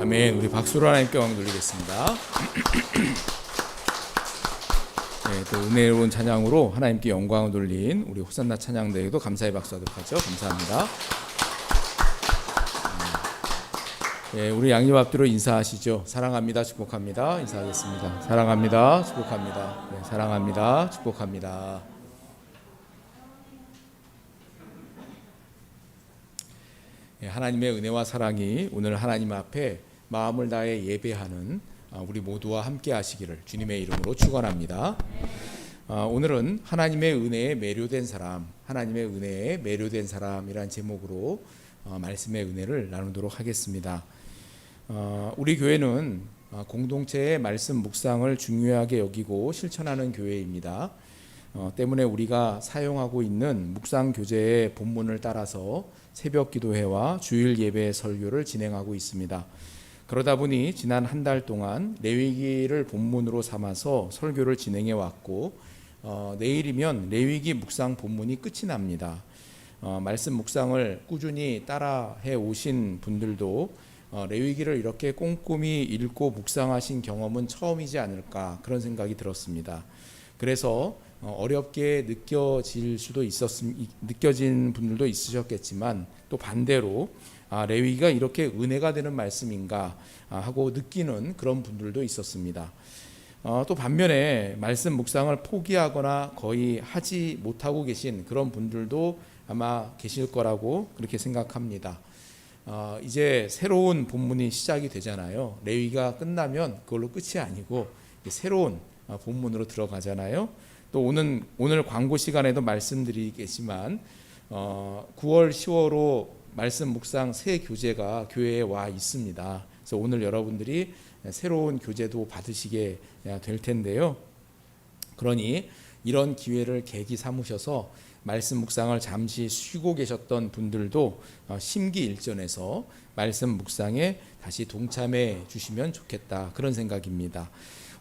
아멘. 우리 박수로 하나님께 영광 돌리겠습니다. 네, 또 은혜로운 찬양으로 하나님께 영광을 돌린 우리 호산나 찬양대회도 감사의 박수하도록 하죠. 감사합니다. 네, 우리 양님 앞뒤로 인사하시죠. 사랑합니다. 축복합니다. 인사하겠습니다. 사랑합니다. 축복합니다. 네, 사랑합니다. 축복합니다. 네, 하나님의 은혜와 사랑이 오늘 하나님 앞에 마음을 다해 예배하는 우리 모두와 함께 하시기를 주님의 이름으로 축원합니다. 오늘은 하나님의 은혜에 매료된 사람, 하나님의 은혜에 매료된 사람이란 제목으로 말씀의 은혜를 나누도록 하겠습니다. 우리 교회는 공동체의 말씀 묵상을 중요하게 여기고 실천하는 교회입니다. 때문에 우리가 사용하고 있는 묵상 교재의 본문을 따라서 새벽 기도회와 주일 예배 설교를 진행하고 있습니다. 그러다 보니 지난 한 달 동안 레위기를 본문으로 삼아서 설교를 진행해 왔고 내일이면 레위기 묵상 본문이 끝이 납니다. 말씀 묵상을 꾸준히 따라해 오신 분들도 레위기를 이렇게 꼼꼼히 읽고 묵상하신 경험은 처음이지 않을까 그런 생각이 들었습니다. 그래서 어렵게 느껴진 분들도 있으셨겠지만 또 반대로 레위기가 이렇게 은혜가 되는 말씀인가 하고 느끼는 그런 분들도 있었습니다. 또 반면에 말씀 묵상을 포기하거나 거의 하지 못하고 계신 그런 분들도 아마 계실 거라고 그렇게 생각합니다. 이제 새로운 본문이 시작이 되잖아요. 레위기가 끝나면 그걸로 끝이 아니고 새로운 본문으로 들어가잖아요. 또 오늘 광고 시간에도 말씀드리겠지만 9월 10월로 말씀 묵상 새 교재가 교회에 와 있습니다. 그래서 오늘 여러분들이 새로운 교재도 받으시게 될 텐데요. 그러니 이런 기회를 계기 삼으셔서 말씀 묵상을 잠시 쉬고 계셨던 분들도 심기일전해서 말씀 묵상에 다시 동참해 주시면 좋겠다 그런 생각입니다.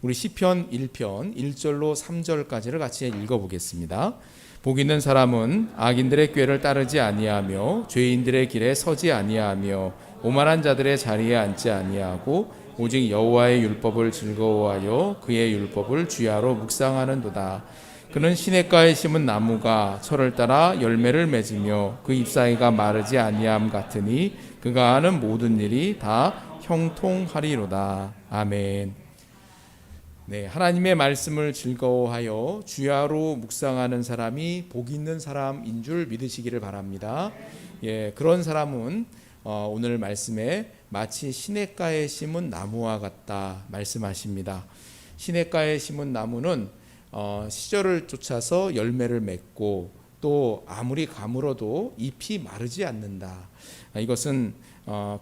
우리 시편 1편 1절로 3절까지를 같이 읽어보겠습니다. 복 있는 사람은 악인들의 꾀를 따르지 아니하며 죄인들의 길에 서지 아니하며 오만한 자들의 자리에 앉지 아니하고 오직 여호와의 율법을 즐거워하여 그의 율법을 주야로 묵상하는도다. 그는 시냇가에 심은 나무가 철을 따라 열매를 맺으며 그 잎사귀가 마르지 아니함 같으니 그가 하는 모든 일이 다 형통하리로다. 아멘. 네, 하나님의 말씀을 즐거워하여 주야로 묵상하는 사람이 복 있는 사람인 줄 믿으시기를 바랍니다. 예, 그런 사람은 오늘 말씀에 마치 시냇가에 심은 나무와 같다 말씀하십니다. 시냇가에 심은 나무는 시절을 쫓아서 열매를 맺고 또 아무리 가물어도 잎이 마르지 않는다. 이것은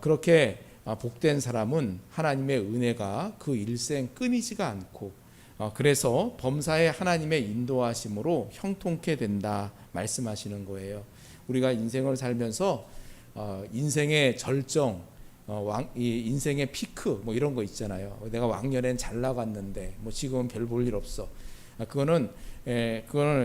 그렇게 복된 사람은 하나님의 은혜가 그 일생 끊이지가 않고 그래서 범사에 하나님의 인도하심으로 형통케 된다 말씀하시는 거예요. 우리가 인생을 살면서 인생의 절정, 인생의 피크 뭐 이런 거 있잖아요. 내가 왕년엔 잘 나갔는데 뭐 지금은 별 볼 일 없어. 그거는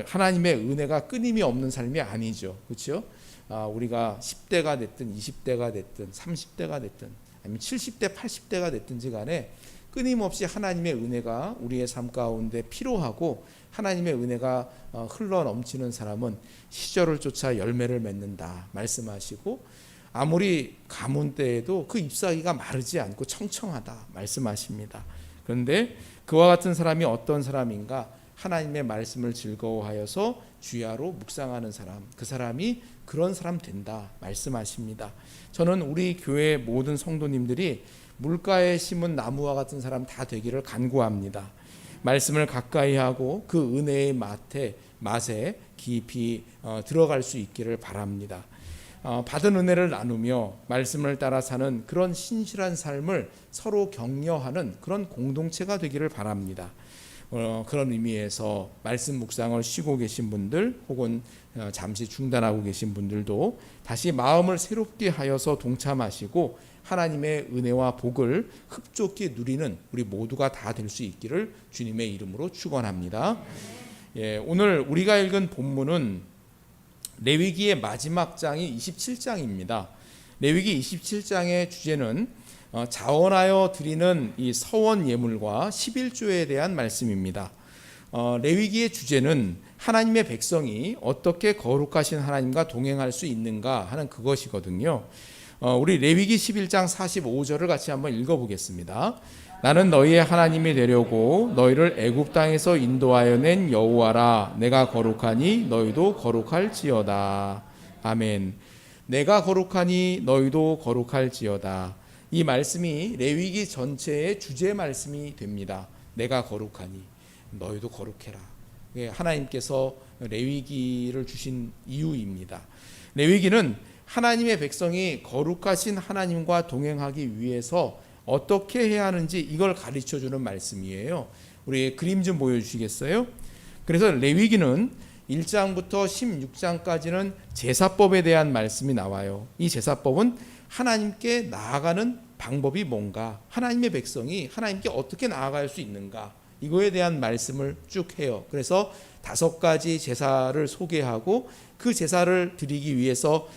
하나님의 은혜가 끊임이 없는 삶이 아니죠. 그렇죠? 우리가 10대가 됐든 20대가 됐든 30대가 됐든 아니면 70대 80대가 됐든지 간에 끊임없이 하나님의 은혜가 우리의 삶 가운데 필요하고 하나님의 은혜가 흘러 넘치는 사람은 시절을 쫓아 열매를 맺는다 말씀하시고 아무리 가뭄 때에도 그 잎사귀가 마르지 않고 청청하다 말씀하십니다. 그런데 그와 같은 사람이 어떤 사람인가? 하나님의 말씀을 즐거워하여서 주야로 묵상하는 사람, 그 사람이 그런 사람 된다 말씀하십니다. 저는 우리 교회 모든 성도님들이 물가에 심은 나무와 같은 사람 다 되기를 간구합니다. 말씀을 가까이 하고 그 은혜의 맛에 깊이 들어갈 수 있기를 바랍니다. 받은 은혜를 나누며 말씀을 따라 사는 그런 신실한 삶을 서로 격려하는 그런 공동체가 되기를 바랍니다. 그런 의미에서 말씀 묵상을 쉬고 계신 분들 혹은 잠시 중단하고 계신 분들도 다시 마음을 새롭게 하여서 동참하시고 하나님의 은혜와 복을 흡족히 누리는 우리 모두가 다 될 수 있기를 주님의 이름으로 축원합니다. 예, 오늘 우리가 읽은 본문은 레위기의 마지막 장이 27장입니다. 레위기 27장의 주제는 자원하여 드리는 이 서원 예물과 11조에 대한 말씀입니다. 레위기의 주제는 하나님의 백성이 어떻게 거룩하신 하나님과 동행할 수 있는가 하는 그것이거든요. 우리 레위기 11장 45절을 같이 한번 읽어보겠습니다. 나는 너희의 하나님이 되려고 너희를 애굽 땅에서 인도하여 낸 여호와라. 내가 거룩하니 너희도 거룩할지어다. 아멘. 내가 거룩하니 너희도 거룩할지어다. 이 말씀이 레위기 전체의 주제 말씀이 됩니다. 내가 거룩하니 너희도 거룩해라. 하나님께서 레위기를 주신 이유입니다. 레위기는 하나님의 백성이 거룩하신 하나님과 동행하기 위해서 어떻게 해야 하는지 이걸 가르쳐주는 말씀이에요. 우리 그림 좀 보여주시겠어요? 그래서 레위기는 1장부터 16장까지는 제사법에 대한 말씀이 나와요. 이 제사법은 하나님께 나아가는 방법이 뭔가, 하나님의 백성이 하나님께 어떻게 나아갈 수 있는가, 이거에 대한 말씀을 쭉 해요. 그래서 5가지 제사를 소개하고 그 제사를 드리기 위해서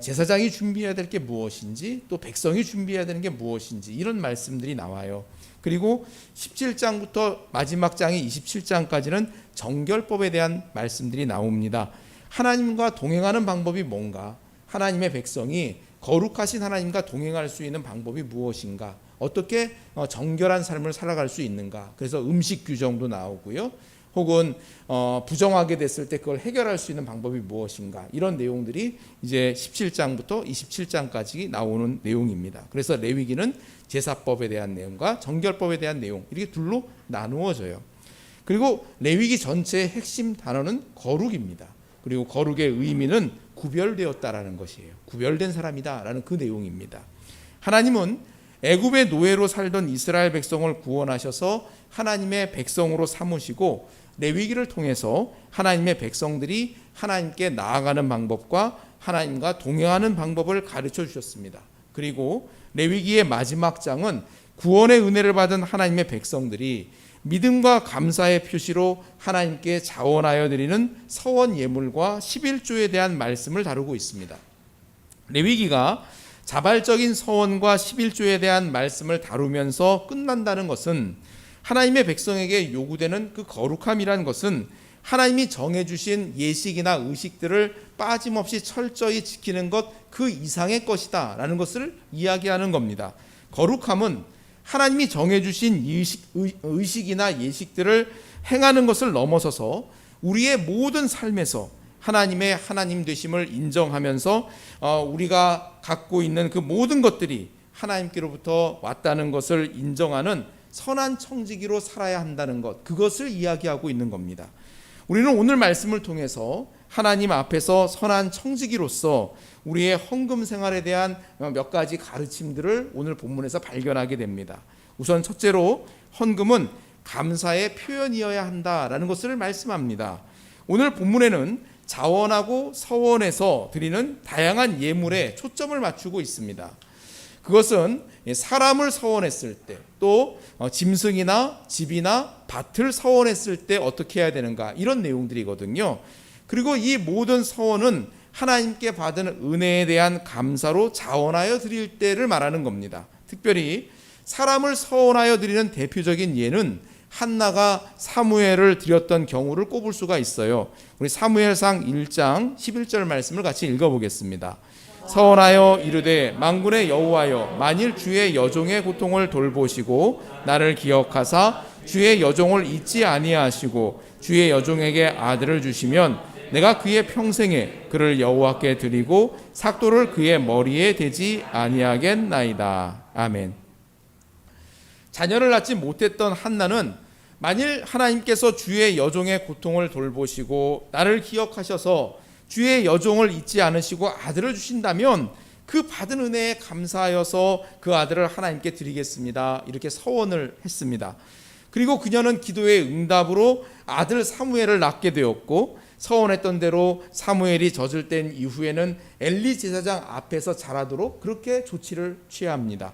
제사장이 준비해야 될 게 무엇인지, 또 백성이 준비해야 되는 게 무엇인지, 이런 말씀들이 나와요. 그리고 17장부터 마지막 장이 27장까지는 정결법에 대한 말씀들이 나옵니다. 하나님과 동행하는 방법이 뭔가, 하나님의 백성이 거룩하신 하나님과 동행할 수 있는 방법이 무엇인가, 어떻게 정결한 삶을 살아갈 수 있는가. 그래서 음식 규정도 나오고요. 혹은 부정하게 됐을 때 그걸 해결할 수 있는 방법이 무엇인가, 이런 내용들이 이제 17장부터 27장까지 나오는 내용입니다. 그래서 레위기는 제사법에 대한 내용과 정결법에 대한 내용, 이렇게 둘로 나누어져요. 그리고 레위기 전체의 핵심 단어는 거룩입니다. 그리고 거룩의 의미는 구별되었다라는 것이에요. 구별된 사람이다라는 그 내용입니다. 하나님은 애굽의 노예로 살던 이스라엘 백성을 구원하셔서 하나님의 백성으로 삼으시고, 레위기를 통해서 하나님의 백성들이 하나님께 나아가는 방법과 하나님과 동행하는 방법을 가르쳐 주셨습니다. 그리고 레위기의 마지막 장은 구원의 은혜를 받은 하나님의 백성들이 믿음과 감사의 표시로 하나님께 자원하여 드리는 서원 예물과 11조에 대한 말씀을 다루고 있습니다. 레위기가 자발적인 서원과 11조에 대한 말씀을 다루면서 끝난다는 것은, 하나님의 백성에게 요구되는 그 거룩함이라는 것은 하나님이 정해주신 예식이나 의식들을 빠짐없이 철저히 지키는 것 그 이상의 것이다 라는 것을 이야기하는 겁니다. 거룩함은 하나님이 정해주신 의식이나 예식들을 행하는 것을 넘어서서 우리의 모든 삶에서 하나님의 하나님 되심을 인정하면서 우리가 갖고 있는 그 모든 것들이 하나님께로부터 왔다는 것을 인정하는 선한 청지기로 살아야 한다는 것, 그것을 이야기하고 있는 겁니다. 우리는 오늘 말씀을 통해서 하나님 앞에서 선한 청지기로서 우리의 헌금 생활에 대한 몇 가지 가르침들을 오늘 본문에서 발견하게 됩니다. 우선 첫째로, 헌금은 감사의 표현이어야 한다라는 것을 말씀합니다. 오늘 본문에는 자원하고 서원에서 드리는 다양한 예물에 초점을 맞추고 있습니다. 그것은 사람을 서원했을 때, 또 짐승이나 집이나 밭을 서원했을 때 어떻게 해야 되는가, 이런 내용들이거든요. 그리고 이 모든 서원은 하나님께 받은 은혜에 대한 감사로 자원하여 드릴 때를 말하는 겁니다. 특별히 사람을 서원하여 드리는 대표적인 예는 한나가 사무엘을 드렸던 경우를 꼽을 수가 있어요. 우리 사무엘상 1장 11절 말씀을 같이 읽어보겠습니다. 서원하여 이르되 만군의 여호와여, 만일 주의 여종의 고통을 돌보시고 나를 기억하사 주의 여종을 잊지 아니하시고 주의 여종에게 아들을 주시면 내가 그의 평생에 그를 여호와께 드리고 삭도를 그의 머리에 대지 아니하겠나이다. 아멘. 자녀를 낳지 못했던 한나는 만일 하나님께서 주의 여종의 고통을 돌보시고 나를 기억하셔서 주의 여종을 잊지 않으시고 아들을 주신다면 그 받은 은혜에 감사하여서 그 아들을 하나님께 드리겠습니다, 이렇게 서원을 했습니다. 그리고 그녀는 기도의 응답으로 아들 사무엘을 낳게 되었고, 서원했던 대로 사무엘이 젖을 땐 이후에는 엘리 제사장 앞에서 자라도록 그렇게 조치를 취합니다.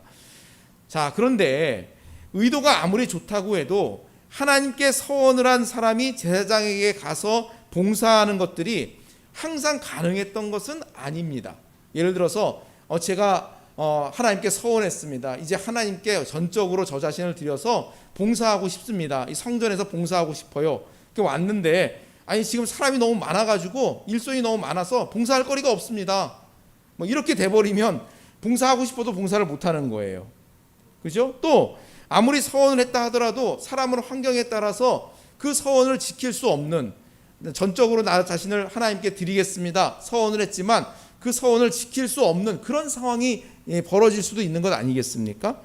자, 그런데 의도가 아무리 좋다고 해도 하나님께 서원을 한 사람이 제사장에게 가서 봉사하는 것들이 항상 가능했던 것은 아닙니다. 예를 들어서 제가 하나님께 서원했습니다. 이제 하나님께 전적으로 저 자신을 드려서 봉사하고 싶습니다. 이 성전에서 봉사하고 싶어요. 이렇게 왔는데 아니 지금 사람이 너무 많아가지고 일손이 너무 많아서 봉사할 거리가 없습니다. 뭐 이렇게 돼버리면 봉사하고 싶어도 봉사를 못하는 거예요. 그죠? 또 아무리 서원을 했다 하더라도 사람은 환경에 따라서 그 서원을 지킬 수 없는, 전적으로 나 자신을 하나님께 드리겠습니다 서원을 했지만 그 서원을 지킬 수 없는 그런 상황이 벌어질 수도 있는 것 아니겠습니까?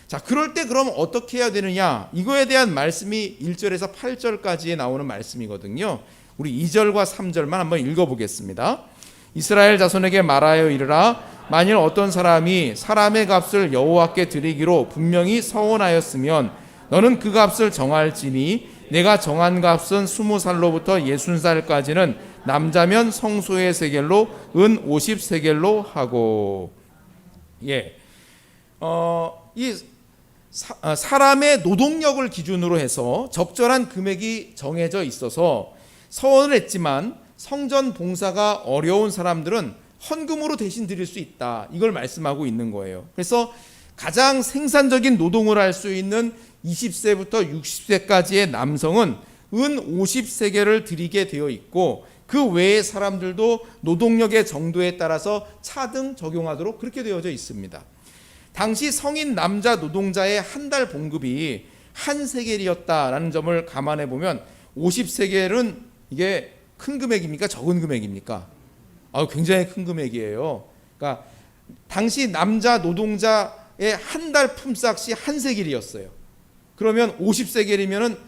자, 그럴 때 그럼 어떻게 해야 되느냐, 이거에 대한 말씀이 1절에서 8절까지에 나오는 말씀이거든요. 우리 2절과 3절만 한번 읽어보겠습니다. 이스라엘 자손에게 말하여 이르라. 만일 어떤 사람이 사람의 값을 여호와께 드리기로 분명히 서원하였으면 너는 그 값을 정할지니 내가 정한 값은 20살로부터 60살까지는 남자면 성소의 세겔로 은 50세겔로 하고. 사람의 노동력을 기준으로 해서 적절한 금액이 정해져 있어서 서원을 했지만 성전 봉사가 어려운 사람들은 헌금으로 대신 드릴 수 있다, 이걸 말씀하고 있는 거예요. 그래서 가장 생산적인 노동을 할 수 있는 20세부터 60세까지의 남성은 은 50세겔을 드리게 되어 있고, 그 외의 사람들도 노동력의 정도에 따라서 차등 적용하도록 그렇게 되어져 있습니다. 당시 성인 남자 노동자의 한 달 봉급이 한 세겔이었다라는 점을 감안해 보면 50세겔은 이게 큰 금액입니까? 적은 금액입니까? 굉장히 큰 금액이에요. 그러니까 당시 남자 노동자의 한 달 품삯이 한 세겔이었어요. 그러면 50세겔이면은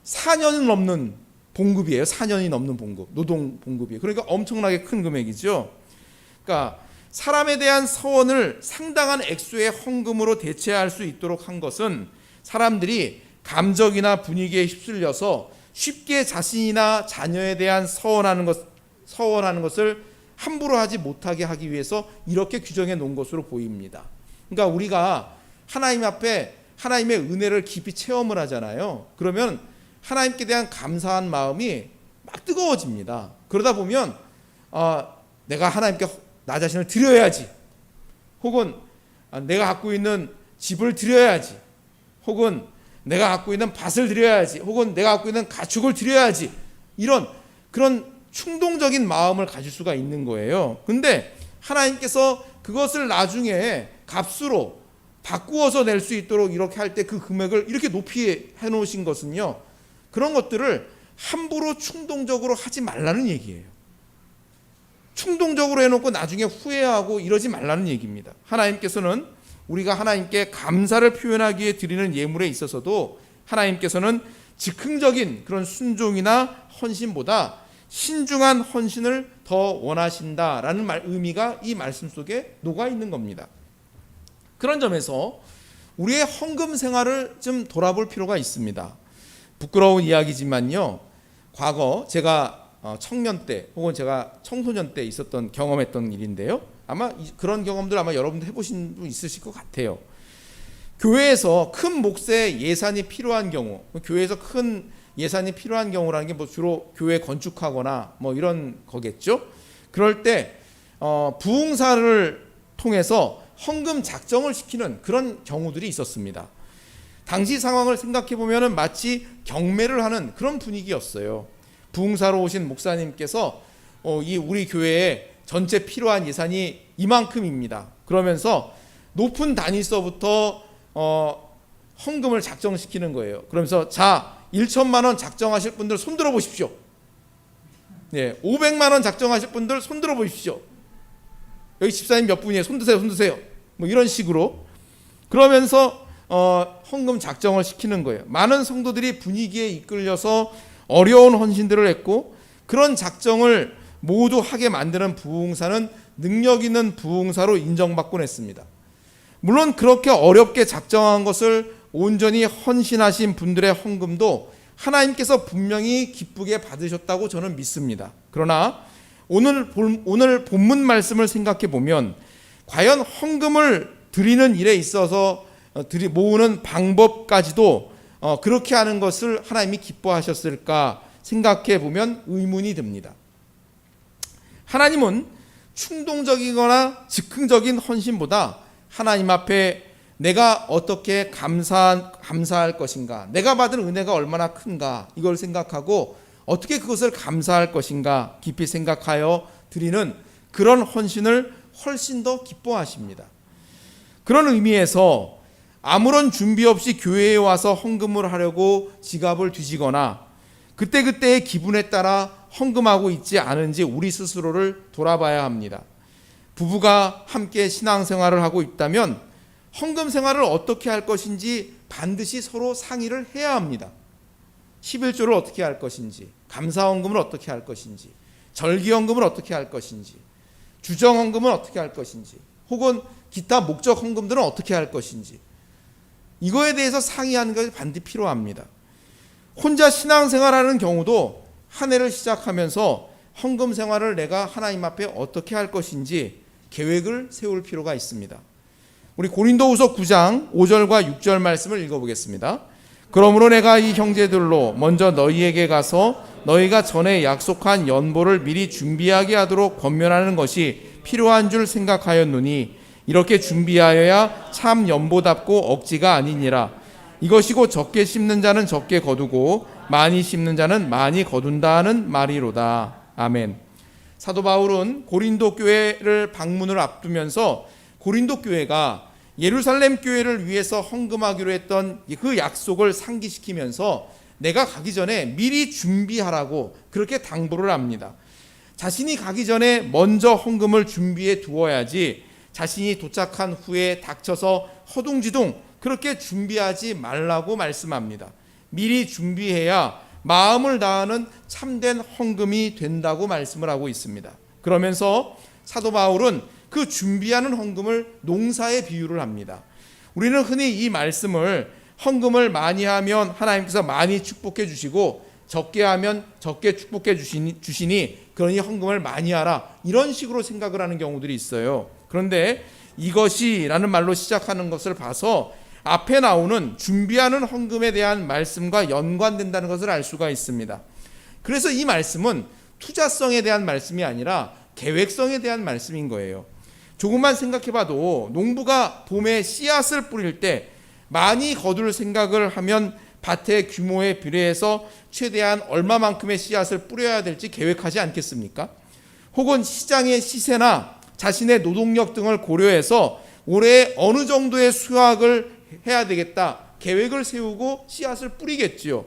4년이 넘는 봉급이에요. 4년이 넘는 봉급, 노동 봉급이에요. 그러니까 엄청나게 큰 금액이죠. 그러니까 사람에 대한 서원을 상당한 액수의 헌금으로 대체할 수 있도록 한 것은 사람들이 감정이나 분위기에 휩쓸려서 쉽게 자신이나 자녀에 대한 서원하는 것을 함부로 하지 못하게 하기 위해서 이렇게 규정해 놓은 것으로 보입니다. 그러니까 우리가 하나님 앞에 하나님의 은혜를 깊이 체험을 하잖아요. 그러면 하나님께 대한 감사한 마음이 막 뜨거워집니다. 그러다 보면 내가 하나님께 나 자신을 드려야지, 혹은 내가 갖고 있는 집을 드려야지, 혹은 내가 갖고 있는 밭을 드려야지, 혹은 내가 갖고 있는 가축을 드려야지, 이런 그런 충동적인 마음을 가질 수가 있는 거예요. 근데 하나님께서 그것을 나중에 값으로 바꾸어서 낼 수 있도록 이렇게 할 때 그 금액을 이렇게 높이 해놓으신 것은요, 그런 것들을 함부로 충동적으로 하지 말라는 얘기예요. 충동적으로 해놓고 나중에 후회하고 이러지 말라는 얘기입니다. 하나님께서는 우리가 하나님께 감사를 표현하기 위해 드리는 예물에 있어서도 하나님께서는 즉흥적인 그런 순종이나 헌신보다 신중한 헌신을 더 원하신다라는 의미가 이 말씀 속에 녹아 있는 겁니다. 그런 점에서 우리의 헌금 생활을 좀 돌아볼 필요가 있습니다. 부끄러운 이야기지만요, 과거 제가 청년 때 혹은 제가 청소년 때 있었던 경험했던 일인데요, 아마 그런 경험들 아마 여러분도 해보신 분 있으실 것 같아요. 교회에서 큰 몫의 예산이 필요한 경우, 교회에서 큰 예산이 필요한 경우라는 게 뭐 주로 교회 건축하거나 뭐 이런 거겠죠. 그럴 때 부흥사를 통해서 헌금 작정을 시키는 그런 경우들이 있었습니다. 당시 상황을 생각해 보면은 마치 경매를 하는 그런 분위기였어요. 부흥사로 오신 목사님께서 이 우리 교회에 전체 필요한 예산이 이만큼입니다. 그러면서 높은 단위서부터 헌금을 작정시키는 거예요. 그러면서 자, 1천만 원 작정하실 분들 손들어 보십시오. 500만 원 작정하실 분들 손들어 보십시오. 여기 집사님 몇 분이에요? 손드세요, 손드세요. 뭐 이런 식으로 그러면서 헌금 작정을 시키는 거예요. 많은 성도들이 분위기에 이끌려서 어려운 헌신들을 했고, 그런 작정을 모두 하게 만드는 부흥사는 능력 있는 부흥사로 인정받곤 했습니다. 물론 그렇게 어렵게 작정한 것을 온전히 헌신하신 분들의 헌금도 하나님께서 분명히 기쁘게 받으셨다고 저는 믿습니다. 그러나 오늘 본문 말씀을 생각해 보면 과연 헌금을 드리는 일에 있어서 모으는 방법까지도 그렇게 하는 것을 하나님이 기뻐하셨을까 생각해 보면 의문이 듭니다. 하나님은 충동적이거나 즉흥적인 헌신보다 하나님 앞에 내가 어떻게 감사할 것인가, 내가 받은 은혜가 얼마나 큰가, 이걸 생각하고 어떻게 그것을 감사할 것인가 깊이 생각하여 드리는 그런 헌신을 훨씬 더 기뻐하십니다. 그런 의미에서 아무런 준비 없이 교회에 와서 헌금을 하려고 지갑을 뒤지거나 그때그때의 기분에 따라 헌금하고 있지 않은지 우리 스스로를 돌아봐야 합니다. 부부가 함께 신앙생활을 하고 있다면 헌금 생활을 어떻게 할 것인지 반드시 서로 상의를 해야 합니다. 11조를 어떻게 할 것인지, 감사헌금을 어떻게 할 것인지, 절기헌금을 어떻게 할 것인지, 주정헌금은 어떻게 할 것인지, 혹은 기타 목적 헌금들은 어떻게 할 것인지, 이거에 대해서 상의하는 것이 반드시 필요합니다. 혼자 신앙생활하는 경우도 한 해를 시작하면서 헌금 생활을 내가 하나님 앞에 어떻게 할 것인지 계획을 세울 필요가 있습니다. 우리 고린도후서 9장 5절과 6절 말씀을 읽어보겠습니다. 그러므로 내가 이 형제들로 먼저 너희에게 가서 너희가 전에 약속한 연보를 미리 준비하게 하도록 권면하는 것이 필요한 줄 생각하였노니 이렇게 준비하여야 참 연보답고 억지가 아니니라. 이것이고 적게 심는 자는 적게 거두고 많이 심는 자는 많이 거둔다는 말이로다. 아멘. 사도 바울은 고린도 교회를 방문을 앞두면서 고린도 교회가 예루살렘 교회를 위해서 헌금하기로 했던 그 약속을 상기시키면서 내가 가기 전에 미리 준비하라고 그렇게 당부를 합니다. 자신이 가기 전에 먼저 헌금을 준비해 두어야지 자신이 도착한 후에 닥쳐서 허둥지둥 그렇게 준비하지 말라고 말씀합니다. 미리 준비해야 마음을 다하는 참된 헌금이 된다고 말씀을 하고 있습니다. 그러면서 사도 바울은 그 준비하는 헌금을 농사에 비유를 합니다. 우리는 흔히 이 말씀을 헌금을 많이 하면 하나님께서 많이 축복해 주시고 적게 하면 적게 축복해 주시니 그러니 헌금을 많이 하라, 이런 식으로 생각을 하는 경우들이 있어요. 그런데 이것이라는 말로 시작하는 것을 봐서 앞에 나오는 준비하는 헌금에 대한 말씀과 연관된다는 것을 알 수가 있습니다. 그래서 이 말씀은 투자성에 대한 말씀이 아니라 계획성에 대한 말씀인 거예요. 조금만 생각해봐도 농부가 봄에 씨앗을 뿌릴 때 많이 거둘 생각을 하면 밭의 규모에 비례해서 최대한 얼마만큼의 씨앗을 뿌려야 될지 계획하지 않겠습니까? 혹은 시장의 시세나 자신의 노동력 등을 고려해서 올해 어느 정도의 수확을 해야 되겠다 계획을 세우고 씨앗을 뿌리겠지요.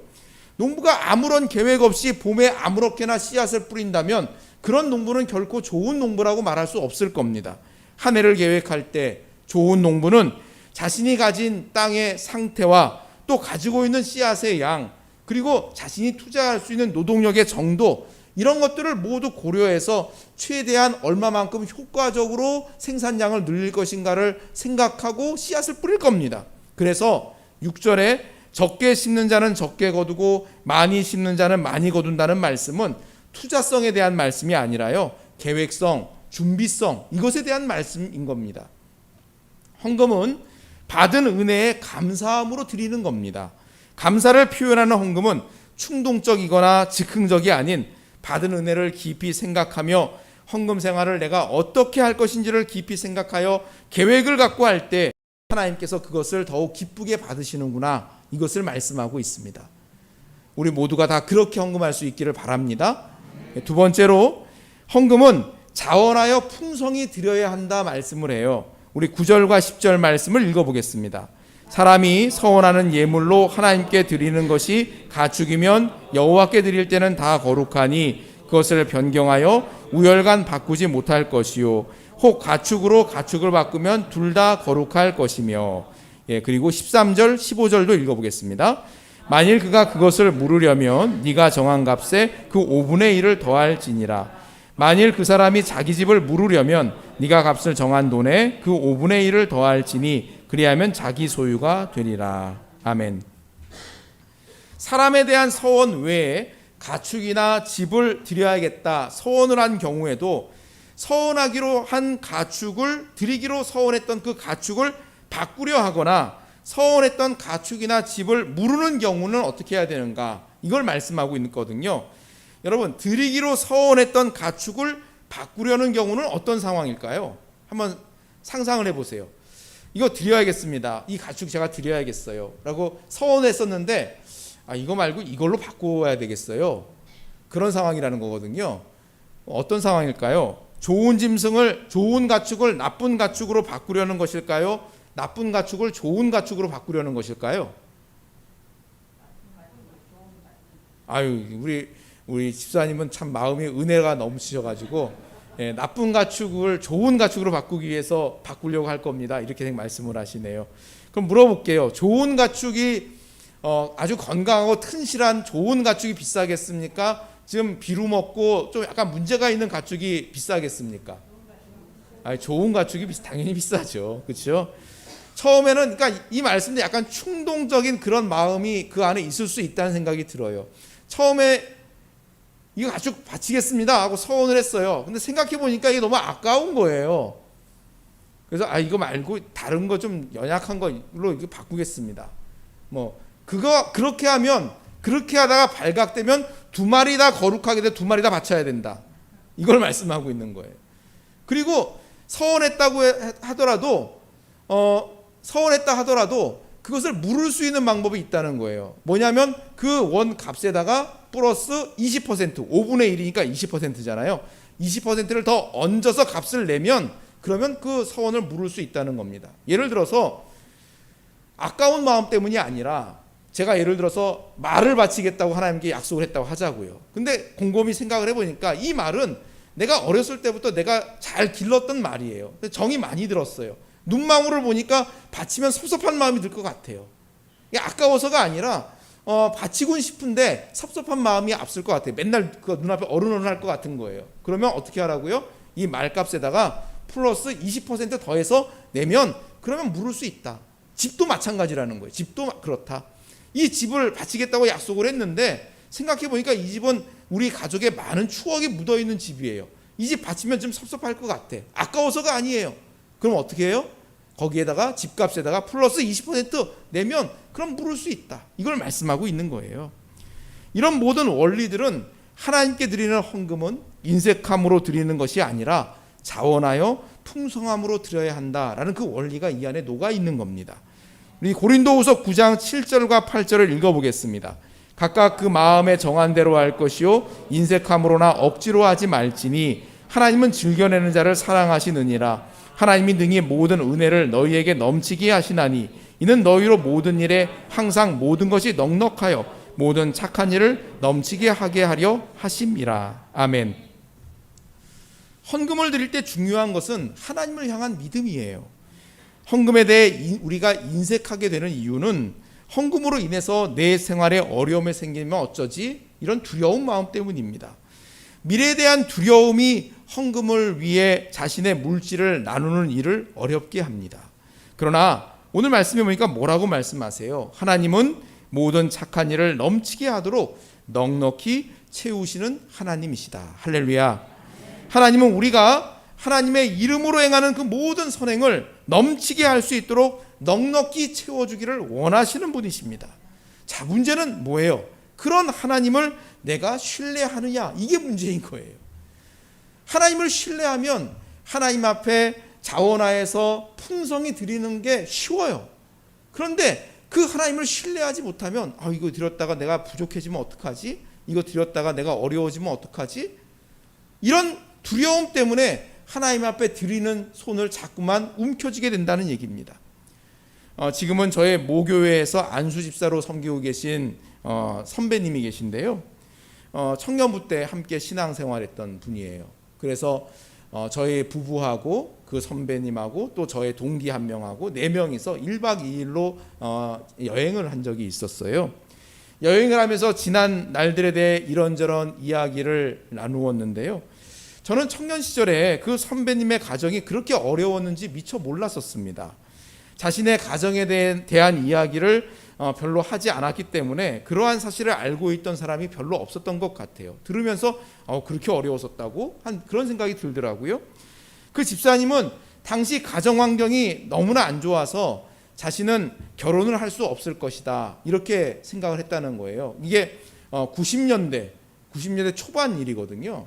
농부가 아무런 계획 없이 봄에 아무렇게나 씨앗을 뿌린다면 그런 농부는 결코 좋은 농부라고 말할 수 없을 겁니다. 한 해를 계획할 때 좋은 농부는 자신이 가진 땅의 상태와 또 가지고 있는 씨앗의 양, 그리고 자신이 투자할 수 있는 노동력의 정도, 이런 것들을 모두 고려해서 최대한 얼마만큼 효과적으로 생산량을 늘릴 것인가를 생각하고 씨앗을 뿌릴 겁니다. 그래서 6절에 적게 심는 자는 적게 거두고 많이 심는 자는 많이 거둔다는 말씀은 투자성에 대한 말씀이 아니라요, 계획성, 준비성, 이것에 대한 말씀인 겁니다. 헌금은 받은 은혜에 감사함으로 드리는 겁니다. 감사를 표현하는 헌금은 충동적이거나 즉흥적이 아닌 받은 은혜를 깊이 생각하며 헌금 생활을 내가 어떻게 할 것인지를 깊이 생각하여 계획을 갖고 할 때 하나님께서 그것을 더욱 기쁘게 받으시는구나, 이것을 말씀하고 있습니다. 우리 모두가 다 그렇게 헌금할 수 있기를 바랍니다. 두 번째로, 헌금은 자원하여 풍성히 드려야 한다 말씀을 해요. 우리 9절과 10절 말씀을 읽어보겠습니다. 사람이 서원하는 예물로 하나님께 드리는 것이 가축이면 여호와께 드릴 때는 다 거룩하니 그것을 변경하여 우열간 바꾸지 못할 것이요 혹 가축으로 가축을 바꾸면 둘 다 거룩할 것이며. 그리고 13절 15절도 읽어보겠습니다. 만일 그가 그것을 물으려면 네가 정한 값에 그 5분의 1을 더할지니라. 만일 그 사람이 자기 집을 물으려면 네가 값을 정한 돈에 그 5분의 1을 더할지니 그리하면 자기 소유가 되리라. 아멘. 사람에 대한 서원 외에 가축이나 집을 드려야겠다 서원을 한 경우에도 서원하기로 한 가축을 드리기로 서원했던 그 가축을 바꾸려 하거나 서원했던 가축이나 집을 물으는 경우는 어떻게 해야 되는가, 이걸 말씀하고 있거든요. 여러분, 드리기로 서원했던 가축을 바꾸려는 경우는 어떤 상황일까요? 한번 상상을 해보세요. 이거 드려야겠습니다. 이 가축 제가 드려야겠어요. 라고 서원했었는데 이거 말고 이걸로 바꿔야 되겠어요. 그런 상황이라는 거거든요. 어떤 상황일까요? 좋은 짐승을, 좋은 가축을 나쁜 가축으로 바꾸려는 것일까요? 나쁜 가축을 좋은 가축으로 바꾸려는 것일까요? 우리 집사님은 참 마음이 은혜가 넘치셔가지고 나쁜 가축을 좋은 가축으로 바꾸기 위해서 바꾸려고 할 겁니다. 이렇게 말씀을 하시네요. 그럼 물어볼게요. 좋은 가축이 아주 건강하고 튼실한 좋은 가축이 비싸겠습니까? 지금 비루 먹고 좀 약간 문제가 있는 가축이 비싸겠습니까? 좋은 가축이 당연히 비싸죠. 그렇죠? 처음에는 그러니까 이 말씀도 약간 충동적인 그런 마음이 그 안에 있을 수 있다는 생각이 들어요. 처음에 이거 가축 바치겠습니다 하고 서원을 했어요. 근데 생각해 보니까 이게 너무 아까운 거예요. 그래서 이거 말고 다른 거 좀 연약한 걸로 이거 바꾸겠습니다. 그렇게 하다가 발각되면 두 마리 다 거룩하게 돼 두 마리 다 바쳐야 된다. 이걸 말씀하고 있는 거예요. 그리고 서원했다고 하더라도 그것을 물을 수 있는 방법이 있다는 거예요. 뭐냐면 그 원 값에다가 플러스 20%, 5분의 1이니까 20%잖아요. 20%를 더 얹어서 값을 내면 그러면 그 서원을 물을 수 있다는 겁니다. 예를 들어서 아까운 마음 때문이 아니라 제가 예를 들어서 말을 바치겠다고 하나님께 약속을 했다고 하자고요. 근데 곰곰이 생각을 해보니까 이 말은 내가 어렸을 때부터 내가 잘 길렀던 말이에요. 정이 많이 들었어요. 눈망울을 보니까 바치면 섭섭한 마음이 들 것 같아요. 이게 아까워서가 아니라 바치고는 싶은데 섭섭한 마음이 앞설 것 같아요. 맨날 그 눈앞에 어른어른할 것 같은 거예요. 그러면 어떻게 하라고요? 이 말값에다가 플러스 20% 더해서 내면 그러면 물을 수 있다. 집도 마찬가지라는 거예요. 집도 그렇다. 이 집을 바치겠다고 약속을 했는데 생각해 보니까 이 집은 우리 가족의 많은 추억이 묻어있는 집이에요. 이 집 바치면 좀 섭섭할 것 같아. 아까워서가 아니에요. 그럼 어떻게 해요? 거기에다가 집값에다가 플러스 20% 내면 그럼 물을 수 있다. 이걸 말씀하고 있는 거예요. 이런 모든 원리들은 하나님께 드리는 헌금은 인색함으로 드리는 것이 아니라 자원하여 풍성함으로 드려야 한다라는 그 원리가 이 안에 녹아 있는 겁니다. 우리 고린도후서 9장 7절과 8절을 읽어보겠습니다. 각각 그 마음에 정한 대로 할 것이요 인색함으로나 억지로 하지 말지니 하나님은 즐겨내는 자를 사랑하시느니라. 하나님이 능히 모든 은혜를 너희에게 넘치게 하시나니 이는 너희로 모든 일에 항상 모든 것이 넉넉하여 모든 착한 일을 넘치게 하게 하려 하심이라. 아멘. 헌금을 드릴 때 중요한 것은 하나님을 향한 믿음이에요. 헌금에 대해 우리가 인색하게 되는 이유는 헌금으로 인해서 내 생활에 어려움이 생기면 어쩌지? 이런 두려운 마음 때문입니다. 미래에 대한 두려움이 헌금을 위해 자신의 물질을 나누는 일을 어렵게 합니다. 그러나 오늘 말씀해 보니까 뭐라고 말씀하세요? 하나님은 모든 착한 일을 넘치게 하도록 넉넉히 채우시는 하나님이시다. 할렐루야. 하나님은 우리가 하나님의 이름으로 행하는 그 모든 선행을 넘치게 할 수 있도록 넉넉히 채워주기를 원하시는 분이십니다. 자, 문제는 뭐예요? 그런 하나님을 내가 신뢰하느냐? 이게 문제인 거예요. 하나님을 신뢰하면 하나님 앞에 자원하여서 풍성히 드리는 게 쉬워요. 그런데 그 하나님을 신뢰하지 못하면 이거 드렸다가 내가 부족해지면 어떡하지? 이거 드렸다가 내가 어려워지면 어떡하지? 이런 두려움 때문에 하나님 앞에 드리는 손을 자꾸만 움켜쥐게 된다는 얘기입니다. 지금은 저의 모교회에서 안수집사로 섬기고 계신 선배님이 계신데요. 청년부 때 함께 신앙생활했던 분이에요. 그래서 저희 부부하고 그 선배님하고 또 저의 동기 한 명하고 4명이서 1박 2일로 여행을 한 적이 있었어요. 여행을 하면서 지난 날들에 대해 이런저런 이야기를 나누었는데요. 저는 청년 시절에 그 선배님의 가정이 그렇게 어려웠는지 미처 몰랐었습니다. 자신의 가정에 대한 이야기를 별로 하지 않았기 때문에 그러한 사실을 알고 있던 사람이 별로 없었던 것 같아요. 들으면서 그렇게 어려웠었다고 한 그런 생각이 들더라고요. 그 집사님은 당시 가정 환경이 너무나 안 좋아서 자신은 결혼을 할 수 없을 것이다 이렇게 생각을 했다는 거예요. 이게 90년대 초반 일이거든요.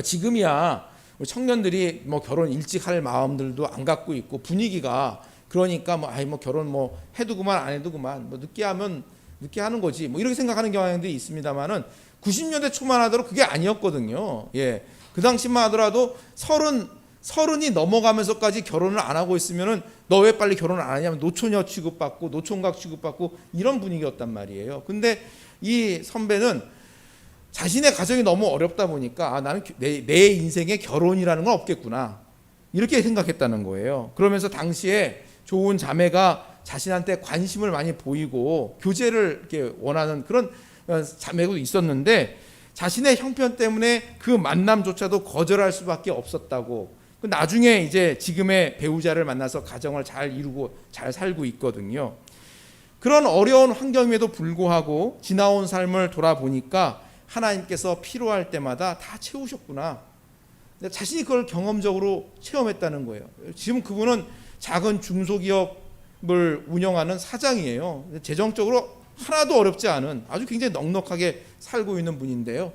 지금이야 우리 청년들이 뭐 결혼 일찍 할 마음들도 안 갖고 있고 분위기가 그러니까 뭐 결혼 뭐 해도 그만 안 해도 그만 뭐 늦게 하면 늦게 하는 거지 뭐 이렇게 생각하는 경향들이 있습니다만은 90년대 초만 하더라도 그게 아니었거든요. 예, 그 당시만 하더라도 서른이 넘어가면서까지 결혼을 안 하고 있으면은 너 왜 빨리 결혼을 안 하냐면 노처녀 취급받고 노총각 취급받고 이런 분위기였단 말이에요. 근데 이 선배는 자신의 가정이 너무 어렵다 보니까 나는 내 인생에 결혼이라는 건 없겠구나 이렇게 생각했다는 거예요. 그러면서 당시에 좋은 자매가 자신한테 관심을 많이 보이고 교제를 이렇게 원하는 그런 자매도 있었는데 자신의 형편 때문에 그 만남조차도 거절할 수밖에 없었다고. 나중에 이제 지금의 배우자를 만나서 가정을 잘 이루고 잘 살고 있거든요. 그런 어려운 환경임에도 불구하고 지나온 삶을 돌아보니까 하나님께서 필요할 때마다 다 채우셨구나. 자신이 그걸 경험적으로 체험했다는 거예요. 지금 그분은 작은 중소기업을 운영하는 사장이에요. 재정적으로 하나도 어렵지 않은 아주 굉장히 넉넉하게 살고 있는 분인데요.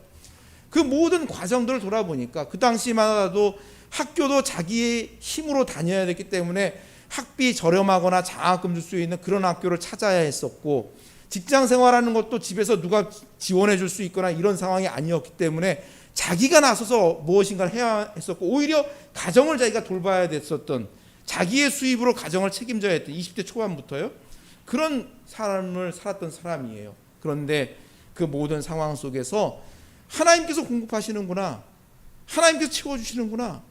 그 모든 과정들을 돌아보니까 그 당시만 하더라도 학교도 자기의 힘으로 다녀야 됐기 때문에 학비 저렴하거나 장학금 줄 수 있는 그런 학교를 찾아야 했었고 직장 생활하는 것도 집에서 누가 지원해 줄 수 있거나 이런 상황이 아니었기 때문에 자기가 나서서 무엇인가를 해야 했었고 오히려 가정을 자기가 돌봐야 됐었던 자기의 수입으로 가정을 책임져야 했던 20대 초반부터요. 그런 삶을 살았던 사람이에요. 그런데 그 모든 상황 속에서 하나님께서 공급하시는구나. 하나님께서 채워주시는구나.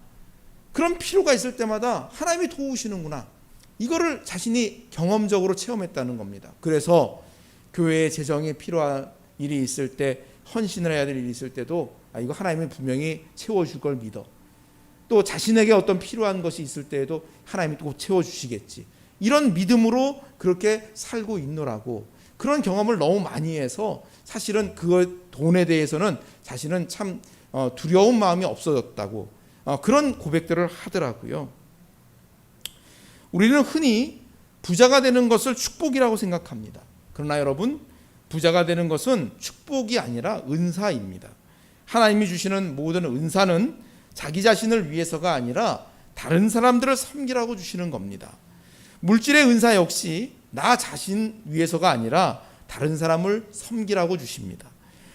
그런 필요가 있을 때마다 하나님이 도우시는구나. 이거를 자신이 경험적으로 체험했다는 겁니다. 그래서 교회에 재정이 필요한 일이 있을 때 헌신을 해야 될 일이 있을 때도 이거 하나님이 분명히 채워줄 걸 믿어. 또 자신에게 어떤 필요한 것이 있을 때에도 하나님이 또 채워주시겠지. 이런 믿음으로 그렇게 살고 있노라고. 그런 경험을 너무 많이 해서 사실은 그 돈에 대해서는 자신은 참 두려운 마음이 없어졌다고 그런 고백들을 하더라고요. 우리는 흔히 부자가 되는 것을 축복이라고 생각합니다. 그러나 여러분, 부자가 되는 것은 축복이 아니라 은사입니다. 하나님이 주시는 모든 은사는 자기 자신을 위해서가 아니라 다른 사람들을 섬기라고 주시는 겁니다. 물질의 은사 역시 나 자신 위해서가 아니라 다른 사람을 섬기라고 주십니다.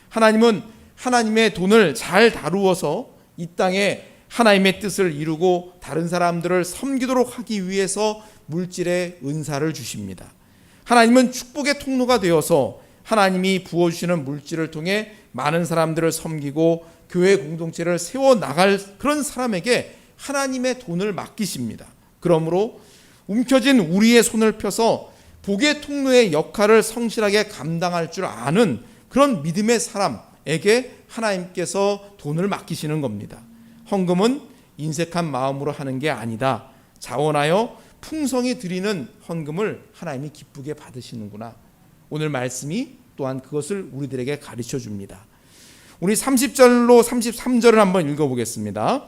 하나님은 하나님의 돈을 잘 다루어서 이 땅에 하나님의 뜻을 이루고 다른 사람들을 섬기도록 하기 위해서 물질의 은사를 주십니다. 하나님은 축복의 통로가 되어서 하나님이 부어주시는 물질을 통해 많은 사람들을 섬기고 교회 공동체를 세워나갈 그런 사람에게 하나님의 돈을 맡기십니다. 그러므로 움켜진 우리의 손을 펴서 복의 통로의 역할을 성실하게 감당할 줄 아는 그런 믿음의 사람에게 하나님께서 돈을 맡기시는 겁니다. 헌금은 인색한 마음으로 하는 게 아니다. 자원하여 풍성히 드리는 헌금을 하나님이 기쁘게 받으시는구나. 오늘 말씀이 또한 그것을 우리들에게 가르쳐 줍니다. 우리 30절로 33절을 한번 읽어보겠습니다.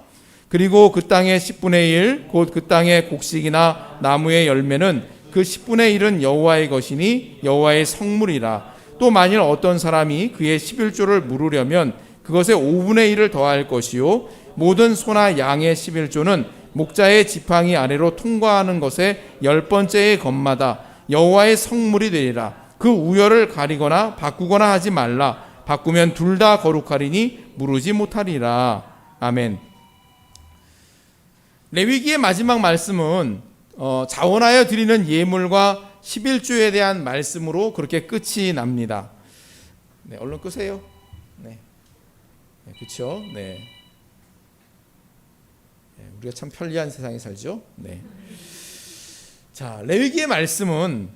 그리고 그 땅의 10분의 1 곧 그 땅의 곡식이나 나무의 열매는 그 10분의 1은 여호와의 것이니 여호와의 성물이라. 또 만일 어떤 사람이 그의 11조를 물으려면 그것의 5분의 1을 더할 것이요 모든 소나 양의 11조는 목자의 지팡이 아래로 통과하는 것의 10번째의 것마다 여호와의 성물이 되리라. 그 우열을 가리거나 바꾸거나 하지 말라. 바꾸면 둘 다 거룩하리니 무르지 못하리라. 아멘. 레위기의 마지막 말씀은 자원하여 드리는 예물과 11조에 대한 말씀으로 그렇게 끝이 납니다. 네, 얼른 끄세요. 네, 그렇죠. 네. 우리가 참 편리한 세상에 살죠. 네. 자, 레위기의 말씀은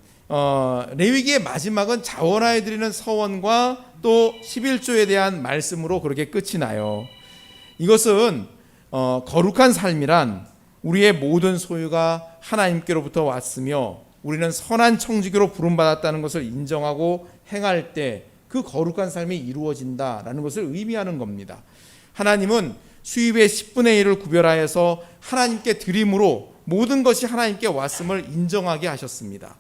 레위기의 마지막은 자원하여 드리는 서원과 또 11조에 대한 말씀으로 그렇게 끝이 나요. 이것은 거룩한 삶이란 우리의 모든 소유가 하나님께로부터 왔으며 우리는 선한 청지기로 부름받았다는 것을 인정하고 행할 때 그 거룩한 삶이 이루어진다라는 것을 의미하는 겁니다. 하나님은 수입의 10분의 1을 구별하여서 하나님께 드림으로 모든 것이 하나님께 왔음을 인정하게 하셨습니다.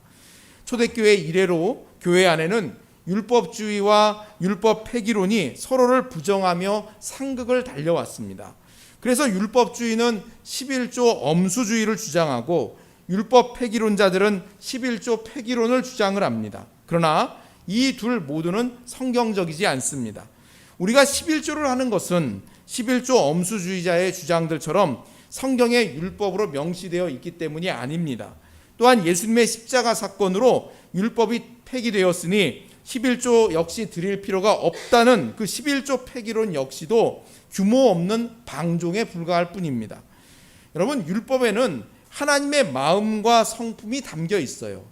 초대교회 이래로 교회 안에는 율법주의와 율법 폐기론이 서로를 부정하며 상극을 달려왔습니다. 그래서 율법주의는 11조 엄수주의를 주장하고 율법 폐기론자들은 11조 폐기론을 주장을 합니다. 그러나 이 둘 모두는 성경적이지 않습니다. 우리가 11조를 하는 것은 11조 엄수주의자의 주장들처럼 성경의 율법으로 명시되어 있기 때문이 아닙니다. 또한 예수님의 십자가 사건으로 율법이 폐기되었으니 11조 역시 드릴 필요가 없다는 그 11조 폐기론 역시도 규모 없는 방종에 불과할 뿐입니다. 여러분, 율법에는 하나님의 마음과 성품이 담겨 있어요.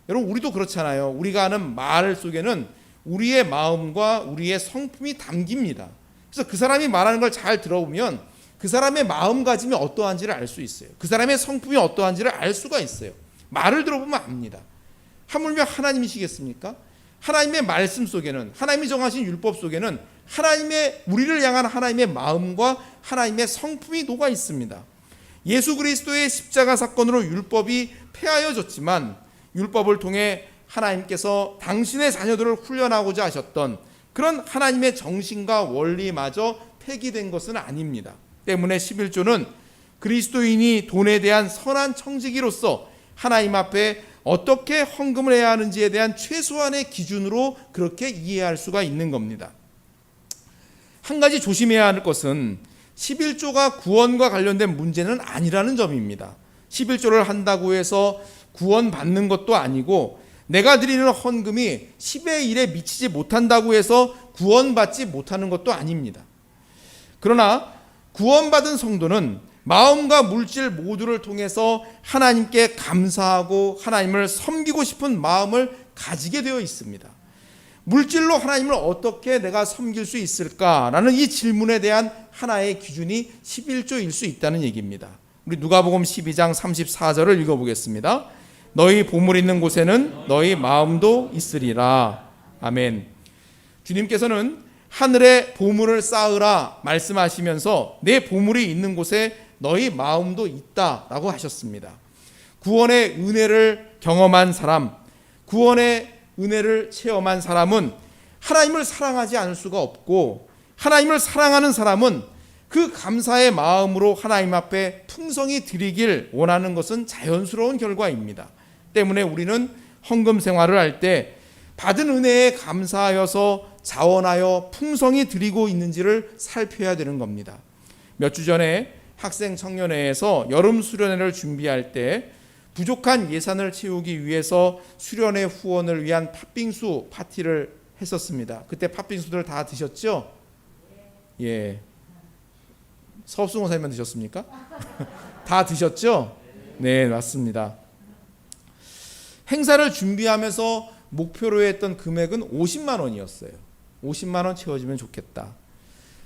여러분, 우리도 그렇잖아요. 우리가 하는 말 속에는 우리의 마음과 우리의 성품이 담깁니다. 그래서 그 사람이 말하는 걸 잘 들어보면 그 사람의 마음가짐이 어떠한지를 알 수 있어요. 그 사람의 성품이 어떠한지를 알 수가 있어요. 말을 들어보면 압니다. 하물며 하나님이시겠습니까? 하나님의 말씀 속에는, 하나님이 정하신 율법 속에는 우리를 향한 하나님의 마음과 하나님의 성품이 녹아 있습니다. 예수 그리스도의 십자가 사건으로 율법이 폐하여졌지만 율법을 통해 하나님께서 당신의 자녀들을 훈련하고자 하셨던 그런 하나님의 정신과 원리마저 폐기된 것은 아닙니다. 때문에 11조는 그리스도인이 돈에 대한 선한 청지기로서 하나님 앞에 어떻게 헌금을 해야 하는지에 대한 최소한의 기준으로 그렇게 이해할 수가 있는 겁니다. 한 가지 조심해야 할 것은 11조가 구원과 관련된 문제는 아니라는 점입니다. 11조를 한다고 해서 구원받는 것도 아니고 내가 드리는 헌금이 10의 1에 미치지 못한다고 해서 구원받지 못하는 것도 아닙니다. 그러나 구원받은 성도는 마음과 물질 모두를 통해서 하나님께 감사하고 하나님을 섬기고 싶은 마음을 가지게 되어 있습니다. 물질로 하나님을 어떻게 내가 섬길 수 있을까라는 이 질문에 대한 하나의 기준이 11조일 수 있다는 얘기입니다. 우리 누가복음 12장 34절을 읽어보겠습니다. 너희 보물 있는 곳에는 너희 마음도 있으리라. 아멘. 주님께서는 하늘에 보물을 쌓으라 말씀하시면서 내 보물이 있는 곳에 너희 마음도 있다라고 하셨습니다. 구원의 은혜를 경험한 사람, 구원의 은혜를 체험한 사람은 하나님을 사랑하지 않을 수가 없고, 하나님을 사랑하는 사람은 그 감사의 마음으로 하나님 앞에 풍성히 드리길 원하는 것은 자연스러운 결과입니다. 때문에 우리는 헌금 생활을 할 때 받은 은혜에 감사하여서 자원하여 풍성히 드리고 있는지를 살펴야 되는 겁니다. 몇 주 전에 학생 청년회에서 여름 수련회를 준비할 때 부족한 예산을 채우기 위해서 수련회 후원을 위한 팥빙수 파티를 했었습니다. 그때 팥빙수들 다 드셨죠? 예. 서업수 목사님만 드셨습니까? 다 드셨죠? 네, 맞습니다. 행사를 준비하면서 목표로 했던 금액은 50만 원이었어요. 50만 원 채워지면 좋겠다.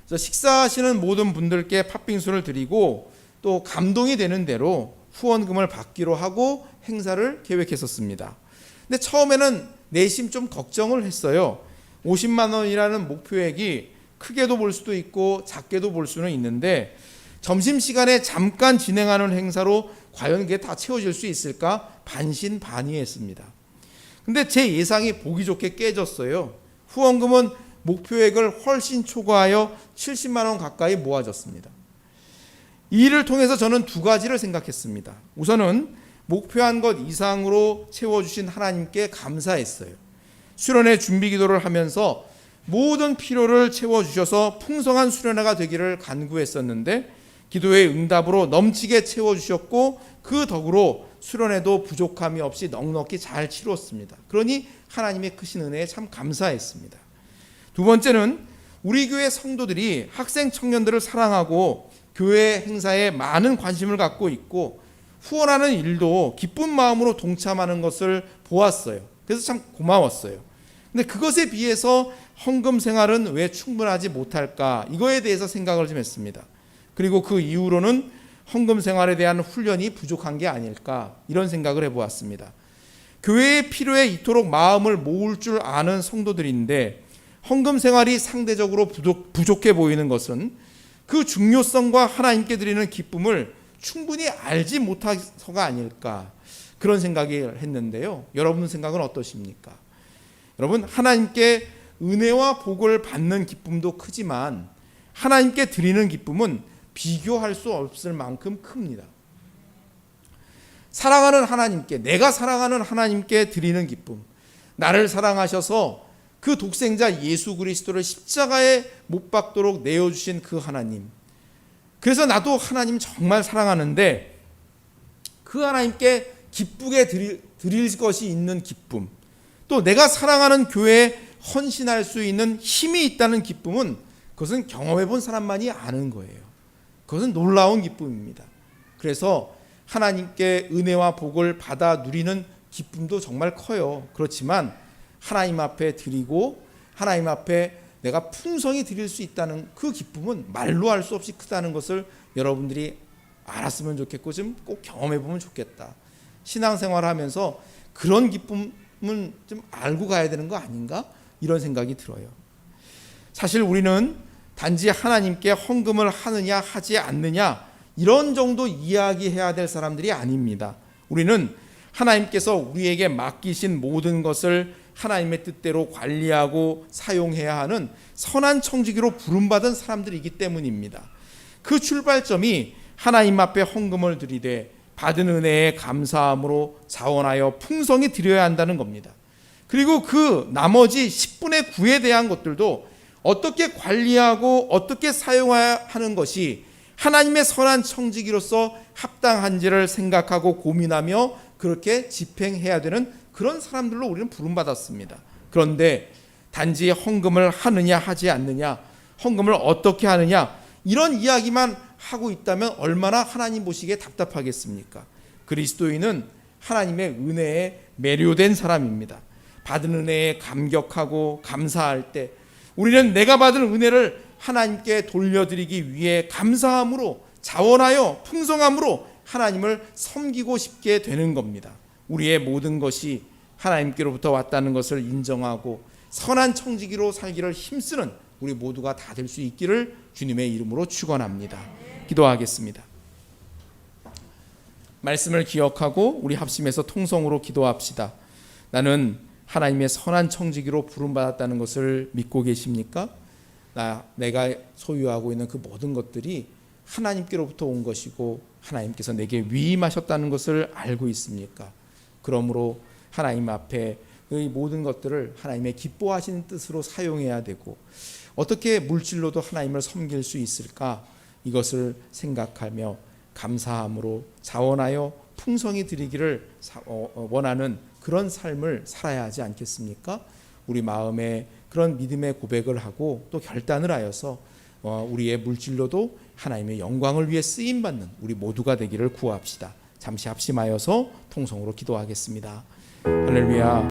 그래서 식사하시는 모든 분들께 팥빙수를 드리고 또 감동이 되는 대로 후원금을 받기로 하고 행사를 계획했었습니다. 근데 처음에는 내심 좀 걱정을 했어요. 50만 원이라는 목표액이 크게도 볼 수도 있고 작게도 볼 수는 있는데 점심시간에 잠깐 진행하는 행사로 과연 그게 다 채워질 수 있을까 반신반의했습니다. 근데 제 예상이 보기 좋게 깨졌어요. 후원금은 목표액을 훨씬 초과하여 70만 원 가까이 모아졌습니다. 이 일을 통해서 저는 두 가지를 생각했습니다. 우선은 목표한 것 이상으로 채워주신 하나님께 감사했어요. 수련회 준비 기도를 하면서 모든 필요를 채워주셔서 풍성한 수련회가 되기를 간구했었는데 기도의 응답으로 넘치게 채워주셨고 그 덕으로 수련회도 부족함이 없이 넉넉히 잘 치루었습니다. 그러니 하나님의 크신 은혜에 참 감사했습니다. 두 번째는 우리 교회 성도들이 학생 청년들을 사랑하고 교회 행사에 많은 관심을 갖고 있고 후원하는 일도 기쁜 마음으로 동참하는 것을 보았어요. 그래서 참 고마웠어요. 근데 그것에 비해서 헌금 생활은 왜 충분하지 못할까? 이거에 대해서 생각을 좀 했습니다. 그리고 그 이후로는 헌금 생활에 대한 훈련이 부족한 게 아닐까? 이런 생각을 해보았습니다. 교회의 필요에 이토록 마음을 모을 줄 아는 성도들인데 헌금 생활이 상대적으로 부족해 보이는 것은 그 중요성과 하나님께 드리는 기쁨을 충분히 알지 못해서가 아닐까? 그런 생각을 했는데요. 여러분 생각은 어떠십니까? 여러분, 하나님께 은혜와 복을 받는 기쁨도 크지만 하나님께 드리는 기쁨은 비교할 수 없을 만큼 큽니다. 사랑하는 하나님께, 내가 사랑하는 하나님께 드리는 기쁨, 나를 사랑하셔서 그 독생자 예수 그리스도를 십자가에 못 박도록 내어주신 그 하나님, 그래서 나도 하나님 정말 사랑하는데 그 하나님께 기쁘게 드릴 것이 있는 기쁨, 또 내가 사랑하는 교회에 헌신할 수 있는 힘이 있다는 기쁨은 그것은 경험해 본 사람만이 아는 거예요. 그것은 놀라운 기쁨입니다. 그래서 하나님께 은혜와 복을 받아 누리는 기쁨도 정말 커요. 그렇지만 하나님 앞에 드리고 하나님 앞에 내가 풍성히 드릴 수 있다는 그 기쁨은 말로 할 수 없이 크다는 것을 여러분들이 알았으면 좋겠고 좀 꼭 경험해 보면 좋겠다. 신앙생활을 하면서 그런 기쁨은 좀 알고 가야 되는 거 아닌가? 이런 생각이 들어요. 사실 우리는 단지 하나님께 헌금을 하느냐 하지 않느냐 이런 정도 이야기해야 될 사람들이 아닙니다. 우리는 하나님께서 우리에게 맡기신 모든 것을 하나님의 뜻대로 관리하고 사용해야 하는 선한 청지기로 부름받은 사람들이기 때문입니다. 그 출발점이 하나님 앞에 헌금을 드리되 받은 은혜에 감사함으로 자원하여 풍성히 드려야 한다는 겁니다. 그리고 그 나머지 10분의 9에 대한 것들도 어떻게 관리하고 어떻게 사용해야 하는 것이 하나님의 선한 청지기로서 합당한지를 생각하고 고민하며 그렇게 집행해야 되는 그런 사람들로 우리는 부름받았습니다. 그런데 단지 헌금을 하느냐 하지 않느냐, 헌금을 어떻게 하느냐 이런 이야기만 하고 있다면 얼마나 하나님 보시기에 답답하겠습니까? 그리스도인은 하나님의 은혜에 매료된 사람입니다. 받은 은혜에 감격하고 감사할 때 우리는 내가 받은 은혜를 하나님께 돌려드리기 위해 감사함으로 자원하여 풍성함으로 하나님을 섬기고 싶게 되는 겁니다. 우리의 모든 것이 하나님께로부터 왔다는 것을 인정하고 선한 청지기로 살기를 힘쓰는 우리 모두가 다 될 수 있기를 주님의 이름으로 축원합니다. 기도하겠습니다. 말씀을 기억하고 우리 합심해서 통성으로 기도합시다. 나는 하나님의 선한 청지기로 부름받았다는 것을 믿고 계십니까? 내가 소유하고 있는 그 모든 것들이 하나님께로부터 온 것이고 하나님께서 내게 위임하셨다는 것을 알고 있습니까? 그러므로 하나님 앞에 이 모든 것들을 하나님의 기뻐하시는 뜻으로 사용해야 되고 어떻게 물질로도 하나님을 섬길 수 있을까? 이것을 생각하며 감사함으로 자원하여 풍성히 드리기를 원하는 그런 삶을 살아야 하지 않겠습니까? 우리 마음에 그런 믿음의 고백을 하고 또 결단을 하여서 우리의 물질로도 하나님의 영광을 위해 쓰임받는 우리 모두가 되기를 구합시다. 잠시 합심하여서 통성으로 기도하겠습니다. 할렐루야.